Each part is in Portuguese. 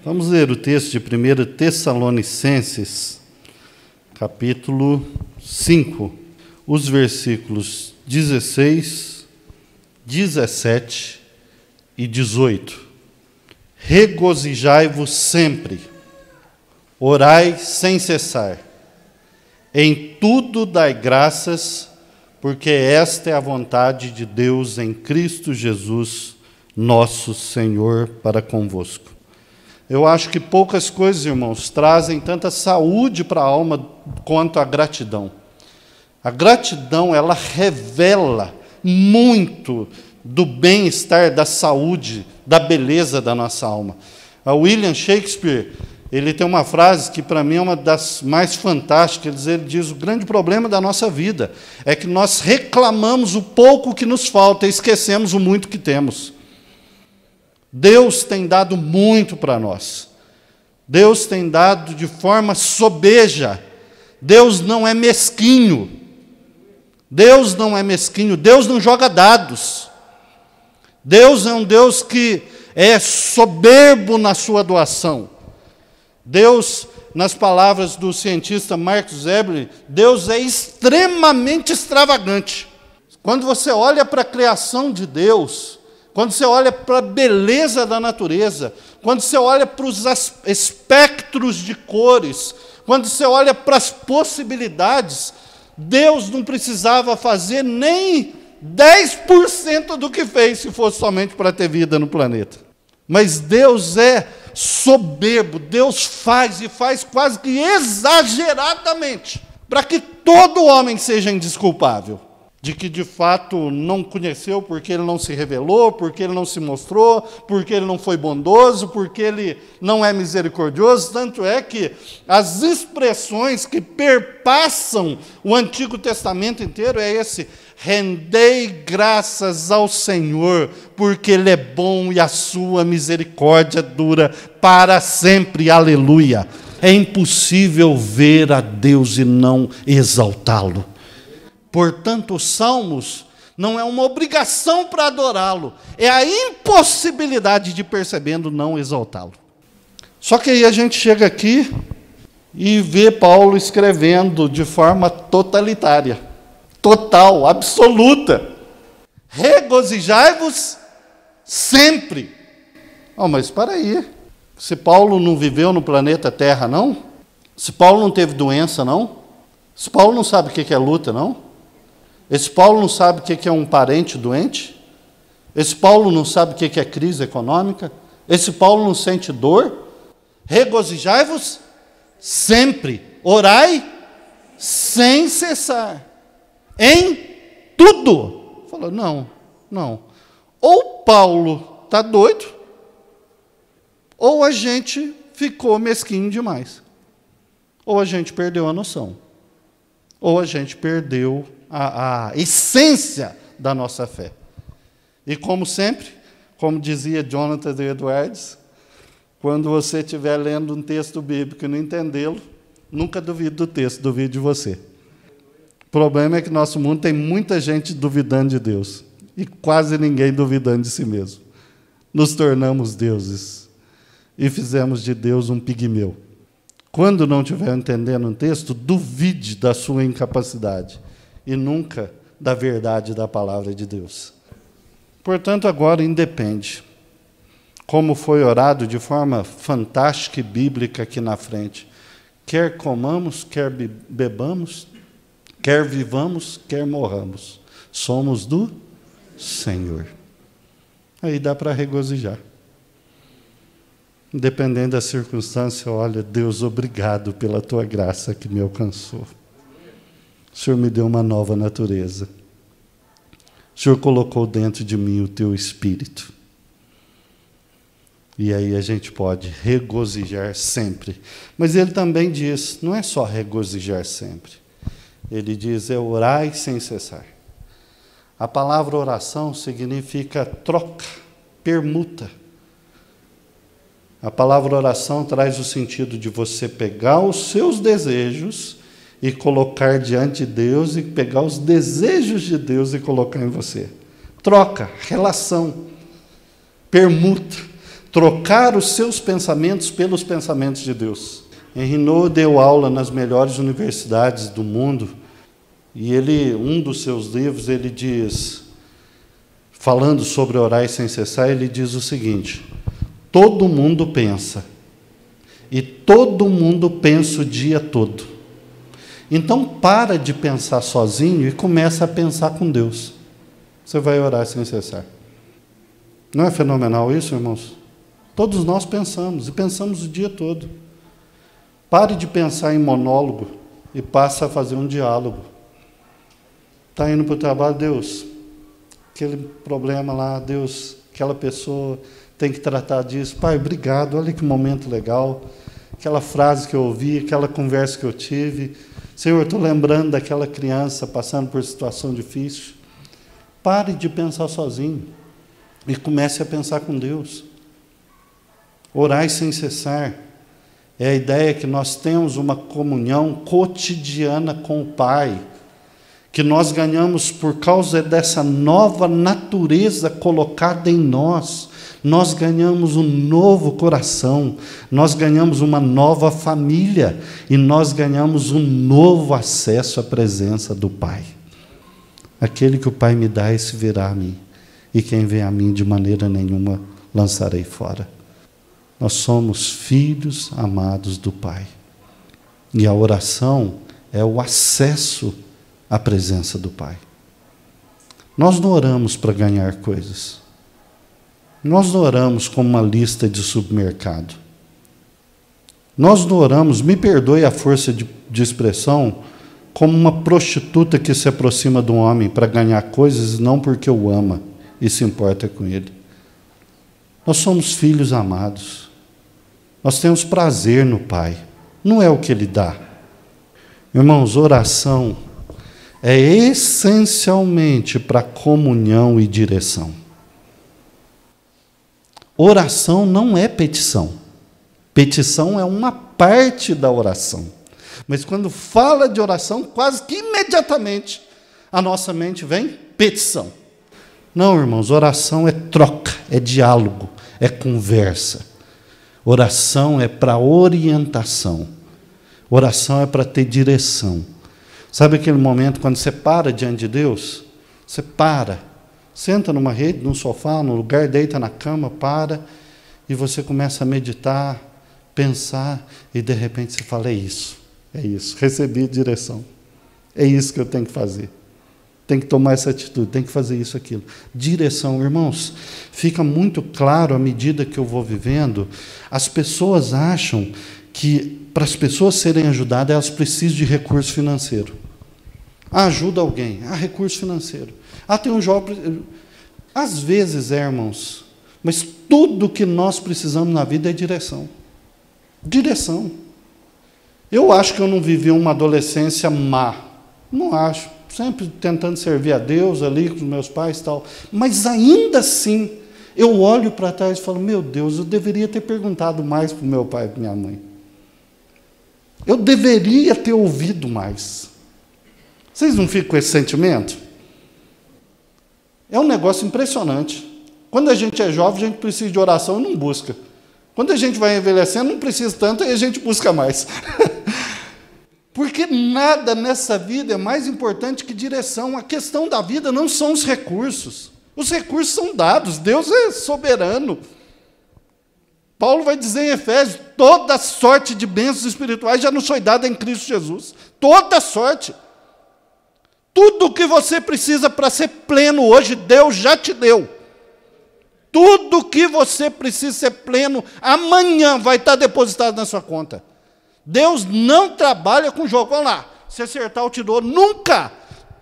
Vamos ler o texto de 1 Tessalonicenses, capítulo 5, os versículos 16, 17 e 18. Regozijai-vos sempre, orai sem cessar, em tudo dai graças, porque esta é a vontade de Deus em Cristo Jesus, nosso Senhor, para convosco. Eu acho que poucas coisas, irmãos, trazem tanta saúde para a alma quanto a gratidão. A gratidão, ela revela muito do bem-estar, da saúde, da beleza da nossa alma. A William Shakespeare, ele tem uma frase que para mim é uma das mais fantásticas. Ele diz: o grande problema da nossa vida é que nós reclamamos o pouco que nos falta e esquecemos o muito que temos. Deus tem dado muito para nós. Deus tem dado de forma sobeja. Deus não é mesquinho. Deus não é mesquinho. Deus não joga dados. Deus é um Deus que é soberbo na sua doação. Deus, nas palavras do cientista Marcus Eberle, Deus é extremamente extravagante. Quando você olha para a criação de Deus, quando você olha para a beleza da natureza, quando você olha para os espectros de cores, quando você olha para as possibilidades, Deus não precisava fazer nem 10% do que fez, se fosse somente para ter vida no planeta. Mas Deus é soberbo, Deus faz, e faz quase que exageradamente, para que todo homem seja indesculpável. De que de fato não conheceu porque ele não se revelou, porque ele não se mostrou, porque ele não foi bondoso, porque ele não é misericordioso. Tanto é que as expressões que perpassam o Antigo Testamento inteiro é esse: rendei graças ao Senhor, porque Ele é bom e a sua misericórdia dura para sempre. Aleluia! É impossível ver a Deus e não exaltá-lo. Portanto, os salmos não é uma obrigação para adorá-lo, é a impossibilidade de, percebendo, não exaltá-lo. Só que aí a gente chega aqui e vê Paulo escrevendo de forma totalitária, total, absoluta. Regozijai-vos sempre. Oh, mas espera aí, se Paulo não viveu no planeta Terra, não? Se Paulo não teve doença, não? Se Paulo não sabe o que é luta, não? Esse Paulo não sabe o que é um parente doente? Esse Paulo não sabe o que é crise econômica? Esse Paulo não sente dor? Regozijai-vos sempre, orai sem cessar, em tudo. Falou: não. Ou Paulo está doido, ou a gente ficou mesquinho demais. Ou a gente perdeu a noção, ou a gente perdeu a essência da nossa fé. E como sempre, como dizia Jonathan Edwards, quando você estiver lendo um texto bíblico e não entendê-lo, nunca duvide do texto, duvide de você. O problema é que nosso mundo tem muita gente duvidando de Deus e quase ninguém duvidando de si mesmo. Nos tornamos deuses e fizemos de Deus um pigmeu. Quando não estiver entendendo um texto, duvide da sua incapacidade e nunca da verdade da palavra de Deus. Portanto, agora independe. Como foi orado de forma fantástica e bíblica aqui na frente. Quer comamos, quer bebamos, quer vivamos, quer morramos, somos do Senhor. Aí dá para regozijar. Independente da circunstância, olha, Deus, obrigado pela tua graça que me alcançou. O Senhor me deu uma nova natureza. O Senhor colocou dentro de mim o teu Espírito. E aí a gente pode regozijar sempre. Mas ele também diz, não é só regozijar sempre. Ele diz, é orai sem cessar. A palavra oração significa troca, permuta. A palavra oração traz o sentido de você pegar os seus desejos e colocar diante de Deus, e pegar os desejos de Deus e colocar em você. Troca, relação, permuta. trocar os seus pensamentos pelos pensamentos de Deus. Henri Nouwen deu aula nas melhores universidades do mundo, e um dos seus livros, ele diz, falando sobre orar sem cessar, ele diz o seguinte: todo mundo pensa, e todo mundo pensa o dia todo. Então para de pensar sozinho e começa a pensar com Deus. Você vai orar sem cessar. Não é fenomenal isso, irmãos? Todos nós pensamos, e pensamos o dia todo. Pare de pensar em monólogo e passe a fazer um diálogo. Está indo para o trabalho, Deus, aquele problema lá, Deus, aquela pessoa tem que tratar disso. Pai, obrigado, olha que momento legal. Aquela frase que eu ouvi, aquela conversa que eu tive. Senhor, estou lembrando daquela criança passando por situação difícil. Pare de pensar sozinho e comece a pensar com Deus. Orai sem cessar. É a ideia que nós temos uma comunhão cotidiana com o Pai, que nós ganhamos por causa dessa nova natureza colocada em nós. Nós ganhamos um novo coração, nós ganhamos uma nova família e nós ganhamos um novo acesso à presença do Pai. Aquele que o Pai me dá, esse virá a mim, e quem vem a mim de maneira nenhuma lançarei fora. Nós somos filhos amados do Pai. E a oração é o acesso à presença do Pai. Nós não oramos para ganhar coisas. Nós não oramos como uma lista de supermercado. Nós não oramos, me perdoe a força de expressão, como uma prostituta que se aproxima de um homem para ganhar coisas, não porque o ama e se importa com ele. Nós somos filhos amados. Nós temos prazer no Pai. Não é o que Ele dá. Irmãos, oração é essencialmente para comunhão e direção. Oração não é petição. Petição é uma parte da oração. Mas quando fala de oração, quase que imediatamente a nossa mente vem petição. Não, irmãos, oração é troca, é diálogo, é conversa. Oração é para orientação. Oração é para ter direção. Sabe aquele momento quando você para diante de Deus? Você para, senta numa rede, num sofá, num lugar, deita na cama, para, e você começa a meditar, pensar, e de repente você fala, é isso, recebi direção. É isso que eu tenho que fazer. Tem que tomar essa atitude, tem que fazer isso, aquilo. Direção, irmãos, fica muito claro à medida que eu vou vivendo, as pessoas acham que para as pessoas serem ajudadas, elas precisam de recurso financeiro. Ajuda alguém, recurso financeiro. Tem um jovem. Às vezes, irmãos, mas tudo que nós precisamos na vida é direção. Direção. Eu acho que eu não vivi uma adolescência má. Não acho. Sempre tentando servir a Deus ali com os meus pais e tal. Mas ainda assim, eu olho para trás e falo, meu Deus, eu deveria ter perguntado mais para o meu pai e para minha mãe. Eu deveria ter ouvido mais. Vocês não ficam com esse sentimento? É um negócio impressionante. Quando a gente é jovem, a gente precisa de oração e não busca. Quando a gente vai envelhecendo, não precisa tanto e a gente busca mais. Porque nada nessa vida é mais importante que direção. A questão da vida não são os recursos. Os recursos são dados. Deus é soberano. Paulo vai dizer em Efésios, toda sorte de bênçãos espirituais já nos foi dada em Cristo Jesus. Toda sorte. Tudo o que você precisa para ser pleno hoje, Deus já te deu. Tudo o que você precisa ser pleno, amanhã vai estar depositado na sua conta. Deus não trabalha com jogo. Vamos lá, se acertar o tesouro, nunca.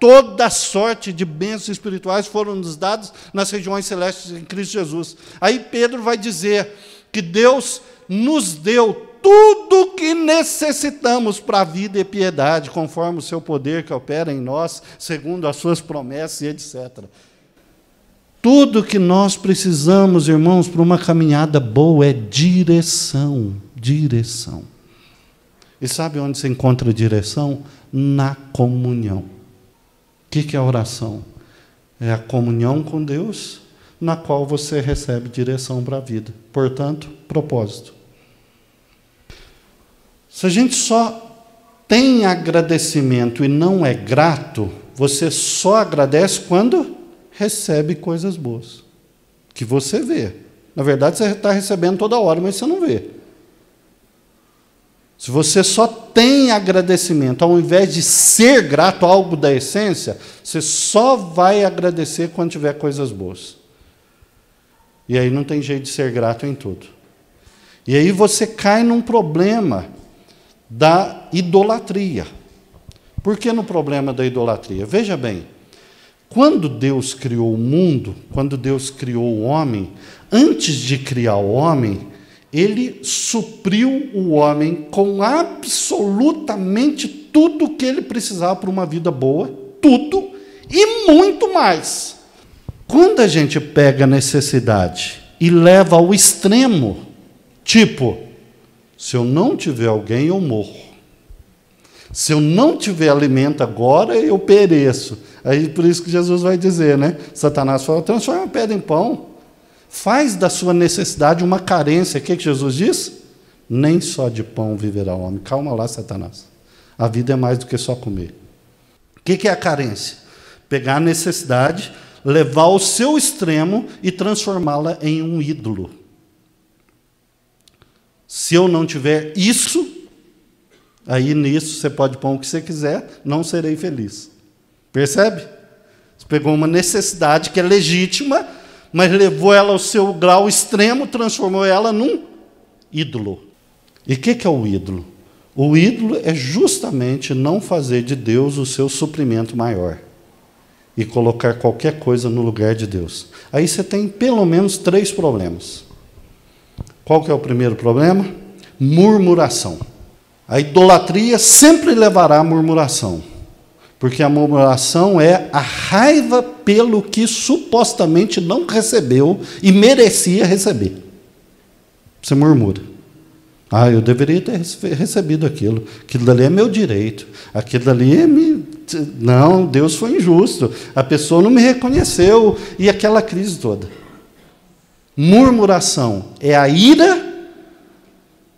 Toda sorte de bênçãos espirituais foram nos dados nas regiões celestes em Cristo Jesus. Aí Pedro vai dizer que Deus nos deu tudo o que necessitamos para a vida e piedade, conforme o seu poder que opera em nós, segundo as suas promessas e etc. Tudo que nós precisamos, irmãos, para uma caminhada boa é direção. Direção. E sabe onde se encontra direção? Na comunhão. O que é a oração? É a comunhão com Deus na qual você recebe direção para a vida. Portanto, propósito. Se a gente só tem agradecimento e não é grato, você só agradece quando recebe coisas boas, que você vê. Na verdade, você está recebendo toda hora, mas você não vê. Se você só tem agradecimento, ao invés de ser grato a algo da essência, você só vai agradecer quando tiver coisas boas. E aí não tem jeito de ser grato em tudo. E aí você cai num problema da idolatria. Por que no problema da idolatria? Veja bem, quando Deus criou o mundo, quando Deus criou o homem, antes de criar o homem, Ele supriu o homem com absolutamente tudo que ele precisava para uma vida boa, tudo e muito mais. Quando a gente pega a necessidade e leva ao extremo, tipo, se eu não tiver alguém, eu morro. Se eu não tiver alimento agora, eu pereço. Aí por isso que Jesus vai dizer, né? Satanás fala, transforma a pedra em pão. Faz da sua necessidade uma carência. O que Jesus diz? Nem só de pão viverá o homem. Calma lá, Satanás. A vida é mais do que só comer. O que é a carência? Pegar a necessidade, levar ao seu extremo e transformá-la em um ídolo. Se eu não tiver isso, aí nisso você pode pôr o que você quiser, não serei feliz. Percebe? Você pegou uma necessidade que é legítima, mas levou ela ao seu grau extremo, transformou ela num ídolo. E o que é o ídolo? O ídolo é justamente não fazer de Deus o seu suprimento maior e colocar qualquer coisa no lugar de Deus. Aí você tem pelo menos 3 problemas. Qual que é o primeiro problema? Murmuração. A idolatria sempre levará à murmuração. Porque a murmuração é a raiva pelo que supostamente não recebeu e merecia receber. Você murmura. Ah, eu deveria ter recebido aquilo. Aquilo dali é meu direito. Aquilo dali é Não, Deus foi injusto. A pessoa não me reconheceu. E aquela crise toda. Murmuração é a ira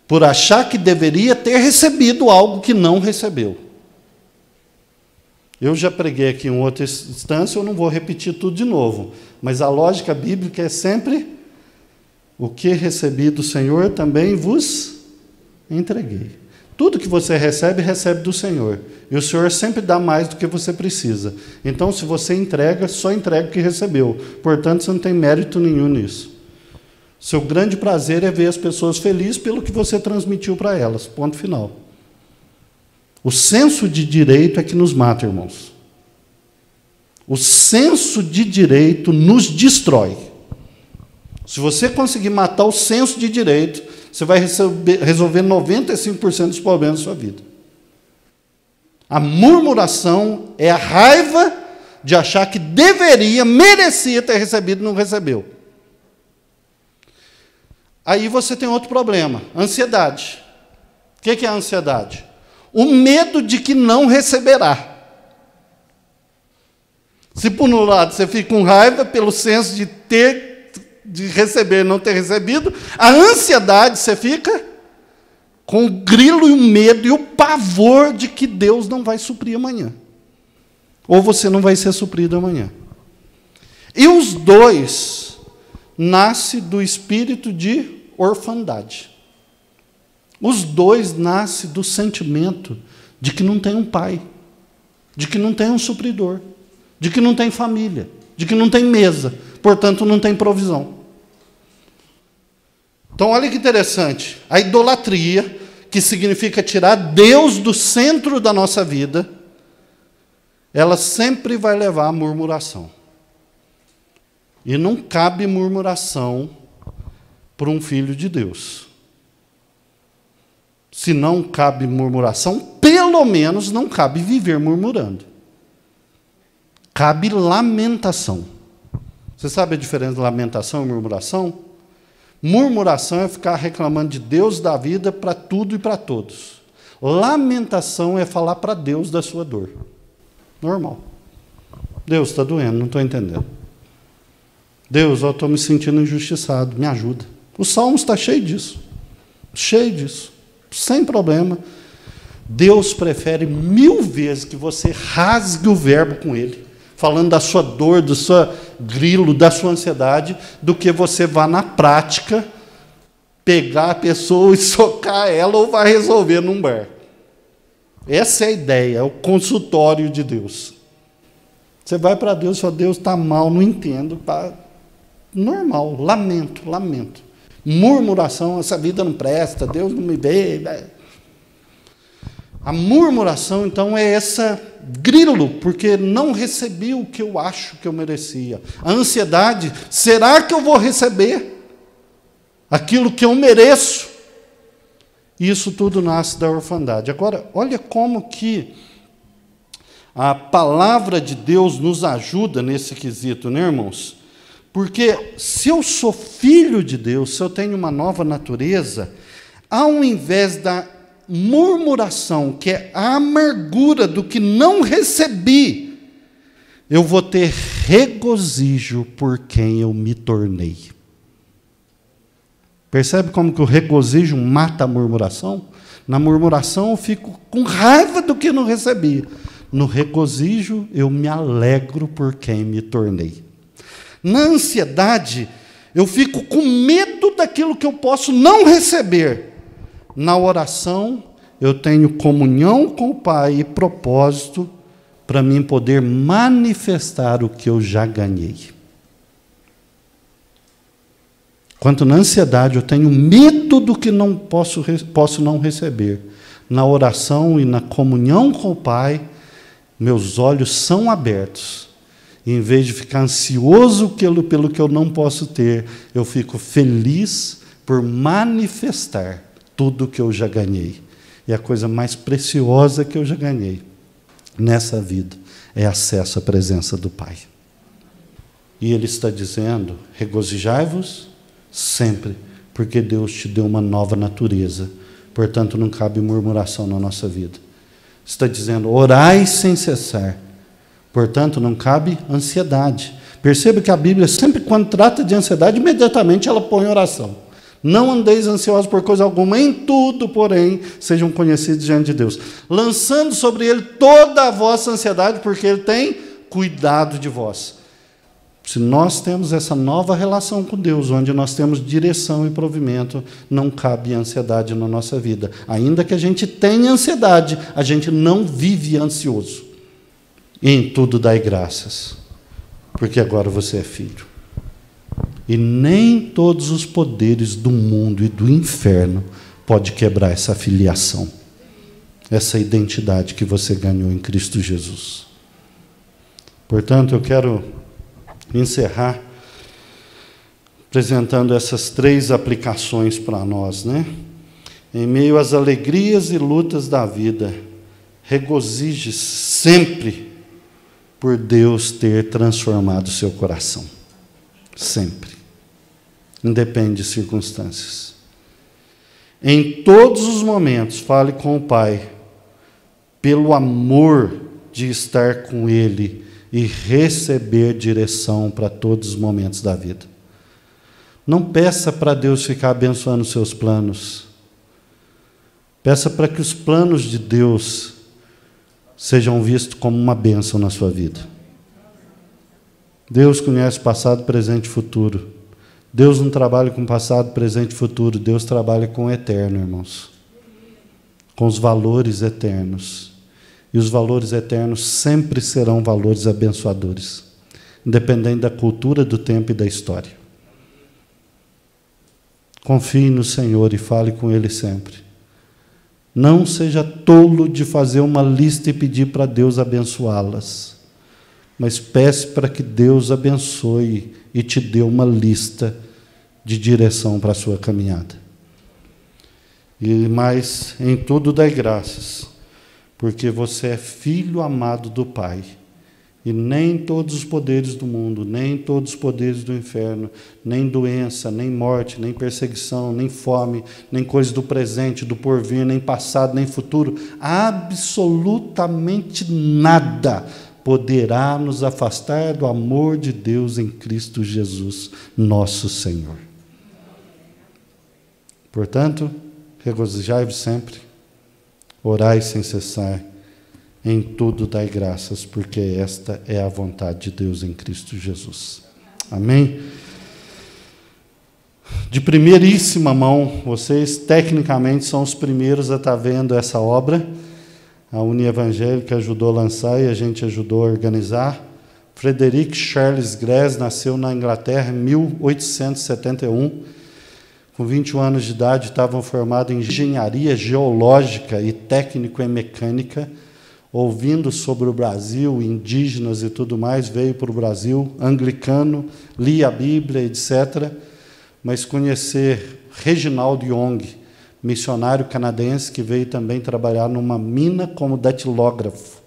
por achar que deveria ter recebido algo que não recebeu. Eu já preguei aqui em outra instância, eu não vou repetir tudo de novo, mas a lógica bíblica é sempre: o que recebi do Senhor também vos entreguei. Tudo que você recebe, recebe do Senhor. E o Senhor sempre dá mais do que você precisa. Então, se você entrega, só entrega o que recebeu. Portanto, você não tem mérito nenhum nisso. Seu grande prazer é ver as pessoas felizes pelo que você transmitiu para elas. Ponto final. O senso de direito é que nos mata, irmãos. O senso de direito nos destrói. Se você conseguir matar o senso de direito, você vai resolver 95% dos problemas da sua vida. A murmuração é a raiva de achar que deveria, merecia ter recebido e não recebeu. Aí você tem outro problema, ansiedade. O que é a ansiedade? O medo de que não receberá. Se por um lado você fica com raiva pelo senso de receber e não ter recebido, a ansiedade você fica com o grilo e o medo e o pavor de que Deus não vai suprir amanhã. Ou você não vai ser suprido amanhã. E os dois nascem do espírito de orfandade. Os dois nascem do sentimento de que não tem um pai, de que não tem um supridor, de que não tem família, de que não tem mesa, portanto não tem provisão. Então olha que interessante, a idolatria, que significa tirar Deus do centro da nossa vida, ela sempre vai levar à murmuração. E não cabe murmuração para um filho de Deus. Se não cabe murmuração, pelo menos não cabe viver murmurando. Cabe lamentação. Você sabe a diferença de lamentação e murmuração? Murmuração é ficar reclamando de Deus da vida para tudo e para todos. Lamentação é falar para Deus da sua dor. Normal. Deus, está doendo, não estou entendendo. Deus, eu estou me sentindo injustiçado, me ajuda. O Salmo está cheio disso, sem problema. Deus prefere 1000 vezes que você rasgue o verbo com Ele, falando da sua dor, do seu grilo, da sua ansiedade, do que você vá na prática pegar a pessoa e socar ela ou vai resolver num bar. Essa é a ideia, é o consultório de Deus. Você vai para Deus e fala, Deus está mal, não entendo, tá normal, lamento. Murmuração, essa vida não presta, Deus não me vê. A murmuração, então, é essa grilo, porque não recebi o que eu acho que eu merecia. A ansiedade, será que eu vou receber aquilo que eu mereço? Isso tudo nasce da orfandade. Agora, olha como que a palavra de Deus nos ajuda nesse quesito, né, irmãos? Porque se eu sou filho de Deus, se eu tenho uma nova natureza, ao invés da murmuração, que é a amargura do que não recebi, eu vou ter regozijo por quem eu me tornei. Percebe como que o regozijo mata a murmuração? Na murmuração eu fico com raiva do que não recebi. No regozijo eu me alegro por quem me tornei. Na ansiedade eu fico com medo daquilo que eu posso não receber. Na oração, eu tenho comunhão com o Pai e propósito para mim poder manifestar o que eu já ganhei. Quanto na ansiedade, eu tenho medo do que não posso não receber. Na oração e na comunhão com o Pai, meus olhos são abertos. E, em vez de ficar ansioso pelo que eu não posso ter, eu fico feliz por manifestar tudo o que eu já ganhei. E a coisa mais preciosa que eu já ganhei nessa vida é acesso à presença do Pai. E Ele está dizendo, regozijai-vos sempre, porque Deus te deu uma nova natureza. Portanto, não cabe murmuração na nossa vida. Está dizendo, orai sem cessar. Portanto, não cabe ansiedade. Perceba que a Bíblia, sempre quando trata de ansiedade, imediatamente ela põe oração. Não andeis ansiosos por coisa alguma, em tudo, porém, sejam conhecidos diante de Deus, lançando sobre Ele toda a vossa ansiedade, porque Ele tem cuidado de vós. Se nós temos essa nova relação com Deus, onde nós temos direção e provimento, não cabe ansiedade na nossa vida. Ainda que a gente tenha ansiedade, a gente não vive ansioso. E em tudo dai graças, porque agora você é filho. E nem todos os poderes do mundo e do inferno podem quebrar essa filiação, essa identidade que você ganhou em Cristo Jesus. Portanto, eu quero encerrar apresentando essas 3 aplicações para nós, né? Em meio às alegrias e lutas da vida, regozije-se sempre por Deus ter transformado o seu coração. Sempre. Independe de circunstâncias. Em todos os momentos, fale com o Pai, pelo amor de estar com Ele e receber direção para todos os momentos da vida. Não peça para Deus ficar abençoando os seus planos. Peça para que os planos de Deus sejam vistos como uma bênção na sua vida. Deus conhece passado, presente e futuro. Deus não trabalha com passado, presente e futuro. Deus trabalha com o eterno, irmãos. Com os valores eternos. E os valores eternos sempre serão valores abençoadores, independente da cultura, do tempo e da história. Confie no Senhor e fale com Ele sempre. Não seja tolo de fazer uma lista e pedir para Deus abençoá-las, mas peça para que Deus abençoe e te dê uma lista de direção para a sua caminhada. Mas em tudo dai graças, porque você é filho amado do Pai, e nem todos os poderes do mundo, nem todos os poderes do inferno, nem doença, nem morte, nem perseguição, nem fome, nem coisas do presente, do porvir, nem passado, nem futuro, absolutamente nada poderá nos afastar do amor de Deus em Cristo Jesus, nosso Senhor. Portanto, regozijai-vos sempre, orai sem cessar, em tudo dai graças, porque esta é a vontade de Deus em Cristo Jesus. Amém? De primeiríssima mão, vocês tecnicamente são os primeiros a estar vendo essa obra. A União Evangélica ajudou a lançar e a gente ajudou a organizar. Frederick Charles Gress nasceu na Inglaterra em 1871. Com 21 anos de idade, estava formado em engenharia geológica e técnico em mecânica. Ouvindo sobre o Brasil, indígenas e tudo mais, veio para o Brasil, anglicano, lia a Bíblia, etc., mas conhecer Reginald Young, missionário canadense, que veio também trabalhar numa mina como datilógrafo,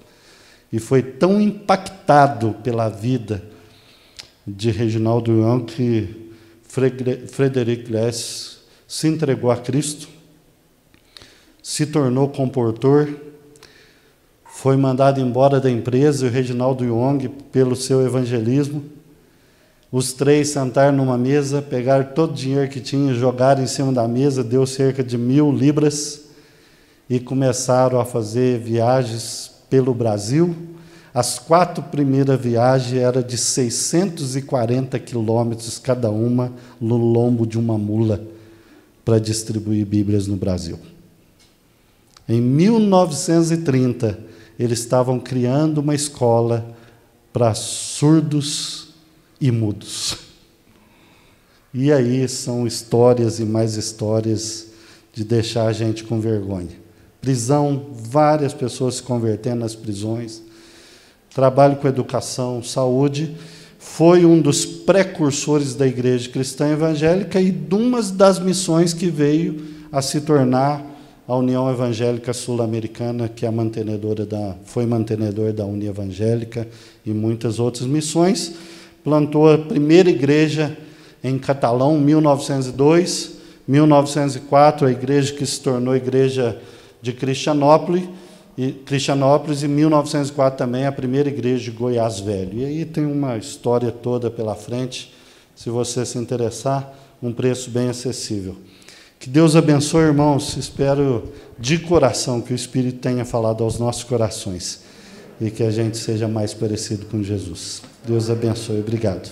e foi tão impactado pela vida de Reginald Young que Frederick Gress se entregou a Cristo, se tornou comportor, foi mandado embora da empresa, e o Reginald Young, pelo seu evangelismo, os três sentaram numa mesa, pegaram todo o dinheiro que tinham, jogaram em cima da mesa, deu cerca de 1.000 libras, e começaram a fazer viagens pelo Brasil. As 4 primeiras viagens eram de 640 quilômetros cada uma, no lombo de uma mula, para distribuir Bíblias no Brasil. Em 1930, eles estavam criando uma escola para surdos e mudos. E aí são histórias e mais histórias de deixar a gente com vergonha. Prisão, várias pessoas se convertendo nas prisões. Trabalho com educação, saúde. Foi um dos precursores da Igreja Cristã Evangélica e de uma das missões que veio a se tornar a União Evangélica Sul-Americana, que é foi mantenedor da União Evangélica e muitas outras missões. Plantou a primeira igreja em Catalão, em 1902. 1904, a igreja que se tornou igreja de Cristianópolis, e 1904 também a primeira igreja de Goiás Velho. E aí tem uma história toda pela frente, se você se interessar, um preço bem acessível. Que Deus abençoe, irmãos. Espero de coração que o Espírito tenha falado aos nossos corações e que a gente seja mais parecido com Jesus. Deus abençoe. Obrigado.